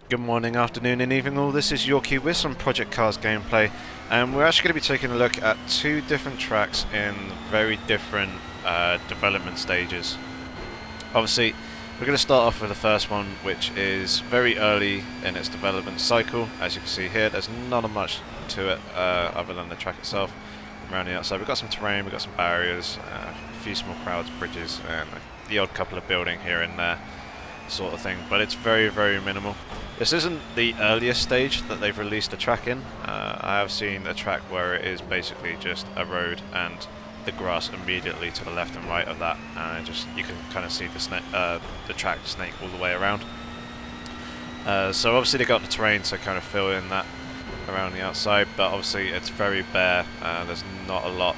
Good morning, afternoon and evening all. This is Yorkie with some Project Cars gameplay, and we're actually going to be taking a look at two different tracks in very different development stages. Obviously, we're going to start off with the first one, which is very early in its development cycle. As you can see here, there's not much to it other than the track itself. Around the outside, we've got some terrain, we've got some barriers, a few small crowds, bridges, and the odd couple of building here and there, sort of thing, but it's very, very minimal. This isn't the earliest stage that they've released a track in. I have seen a track where it is basically just a road and the grass immediately to the left and right of that, and you can kind of see the track snake all the way around. So obviously they got the terrain to kind of fill in that around the outside, but obviously it's very bare. There's not a lot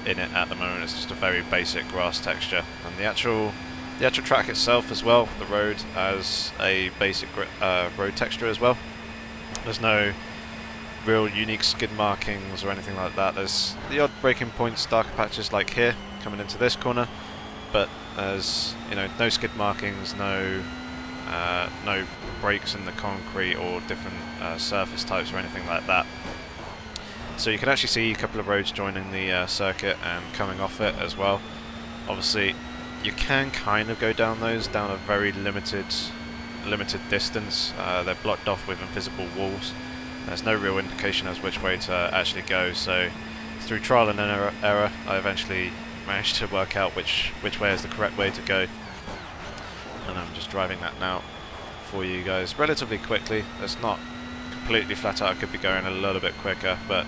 in it at the moment. It's just a very basic grass texture, and the actual track itself as well, the road has a basic road texture as well. There's no real unique skid markings or anything like that. There's the odd braking points, darker patches like here coming into this corner, but there's no skid markings, no breaks in the concrete or different surface types or anything like that. So you can actually see a couple of roads joining the circuit and coming off it as well. Obviously, you can kind of go down those down a very limited distance. They're blocked off with invisible walls. There's no real indication as which way to actually go, so through trial and error I eventually managed to work out which way is the correct way to go, and I'm just driving that now for you guys relatively quickly. It's not completely flat out, I could be going a little bit quicker, but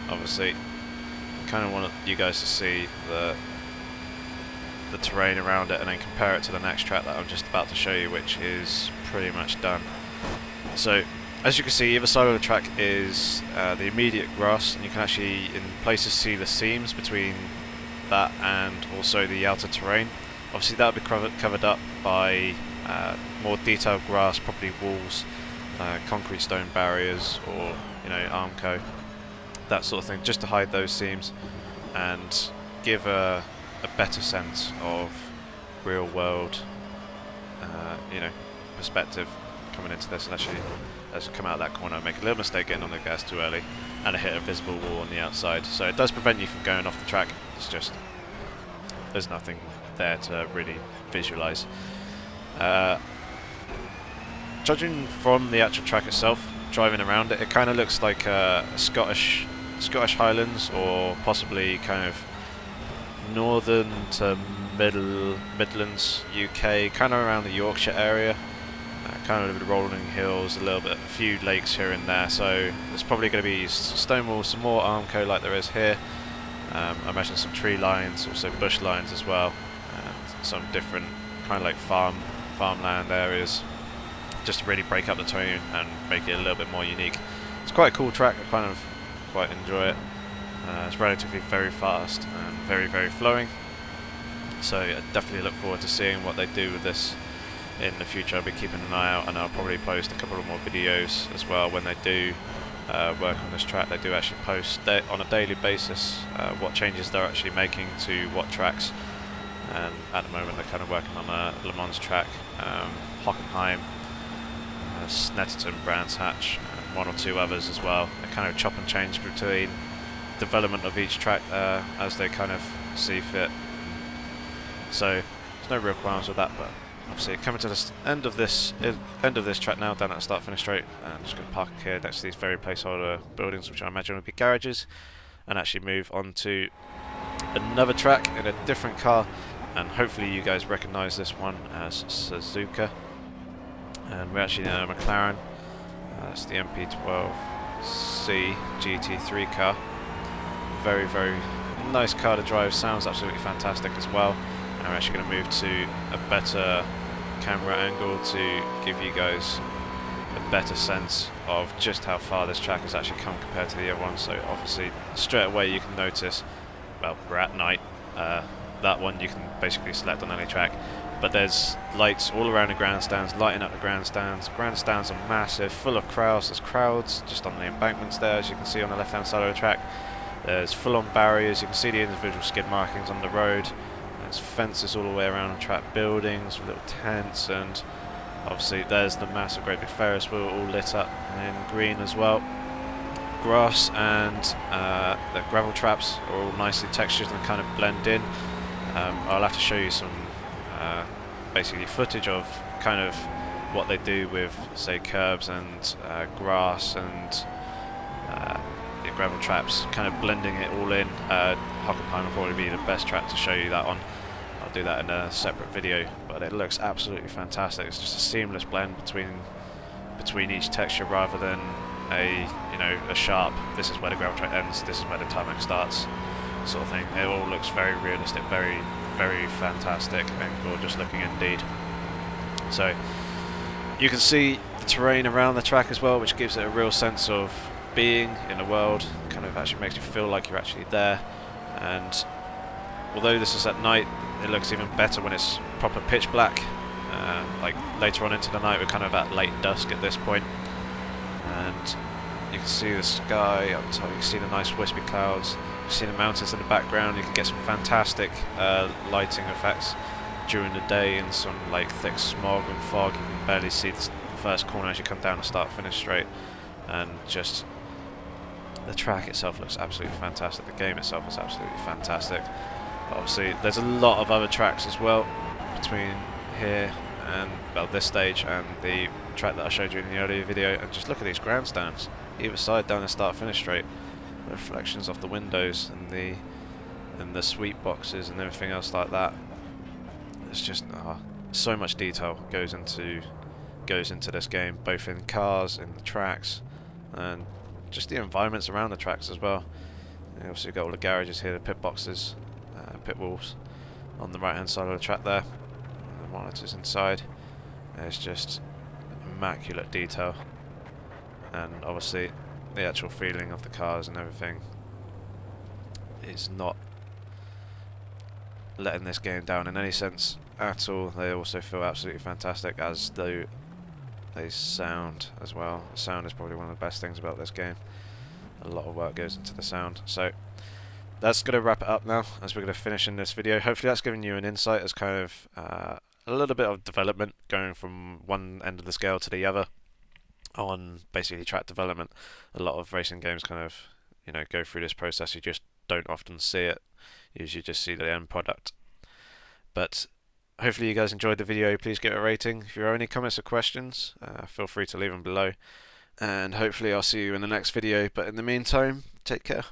obviously I kind of want you guys to see the terrain around it and then compare it to the next track that I'm just about to show you, which is pretty much done. So as you can see, either side of the track is the immediate grass, and you can actually in places see the seams between that and also the outer terrain. Obviously that will be covered up by more detailed grass, probably walls, concrete stone barriers, or Armco, that sort of thing, just to hide those seams and give a better sense of real world perspective coming into this. And actually, as I come out of that corner, I make a little mistake getting on the gas too early and I hit a visible wall on the outside, so it does prevent you from going off the track. It's just there's nothing there to really visualize. Judging from the actual track itself, driving around it, it kind of looks like Scottish Highlands, or possibly kind of northern to Midlands UK, kind of around the Yorkshire area, kind of the rolling hills, a few lakes here and there. So there's probably going to be stone walls, some more Armco like there is here. I imagine some tree lines, also bush lines as well, and some different kind of like farmland areas, just to really break up the terrain and make it a little bit more unique. It's quite a cool track. I kind of quite enjoy it. It's relatively very fast and very, very flowing, so I definitely look forward to seeing what they do with this in the future. I'll be keeping an eye out, and I'll probably post a couple of more videos as well when they do work on this track. They do actually post on a daily basis what changes they're actually making to what tracks, and at the moment they're kind of working on a Le Mans track, Hockenheim, Snetterton, Brands Hatch, and one or two others as well. They kind of chop and change between development of each track as they kind of see fit. So there's no real qualms with that, but obviously coming to the end of this track now, down at the start finish straight. I'm just going to park here next to these very placeholder buildings, which I imagine would be garages, and actually move on to another track in a different car, and hopefully you guys recognise this one as Suzuka, and we're actually in a McLaren. That's the MP12C GT3 car. Very, very nice car to drive, sounds absolutely fantastic as well. And we're actually going to move to a better camera angle to give you guys a better sense of just how far this track has actually come compared to the other one. So obviously straight away you can notice, well, we're at night, that one you can basically select on any track, but there's lights all around the grandstands, lighting up the grandstands. Grandstands are massive, full of crowds. There's crowds just on the embankments there, as you can see on the left hand side of the track. There's full-on barriers, you can see the individual skid markings on the road. There's fences all the way around the track, buildings with little tents, and Obviously there's the massive great big Ferris wheel all lit up in green as well. Grass and the gravel traps are all nicely textured and kind of blend in. I'll have to show you some basically footage of kind of what they do with, say, curbs and grass and the gravel traps, kind of blending it all in. Hockapine will probably be the best track to show you that on. I'll do that in a separate video, but it looks absolutely fantastic. It's just a seamless blend between each texture, rather than a sharp, this is where the gravel track ends, this is where the tarmac starts sort of thing. It all looks very realistic, very, very fantastic and gorgeous looking indeed. So you can see the terrain around the track as well, which gives it a real sense of being in the world. Kind of actually makes you feel like you're actually there. And although this is at night, it looks even better when it's proper pitch black. Like later on into the night, we're kind of at late dusk at this point, and you can see the sky up top, you can see the nice wispy clouds, you can see the mountains in the background. You can get some fantastic lighting effects during the day, and some like thick smog and fog. You can barely see the first corner as you come down the start-finish straight, and just the track itself looks absolutely fantastic. The game itself is absolutely fantastic. Obviously there's a lot of other tracks as well between here and, well, this stage and the track that I showed you in the earlier video. And just look at these grandstands either side down the start-finish straight, the reflections off the windows and the sweet boxes and everything else like that. It's just so much detail goes into this game, both in cars, in the tracks, and just the environments around the tracks as well. You obviously got all the garages here, the pit boxes, pit walls on the right hand side of the track there, and the monitors inside. There's just immaculate detail, and obviously the actual feeling of the cars and everything is not letting this game down in any sense at all. They also feel absolutely fantastic, as though they sound as well. The sound is probably one of the best things about this game. A lot of work goes into the sound. So that's going to wrap it up now, as we're going to finish in this video. Hopefully that's given you an insight as kind of a little bit of development going from one end of the scale to the other on basically track development. A lot of racing games kind of, go through this process. You just don't often see it. You usually just see the end product. But hopefully you guys enjoyed the video. Please give it a rating. If you have any comments or questions, feel free to leave them below. And hopefully I'll see you in the next video. But in the meantime, take care.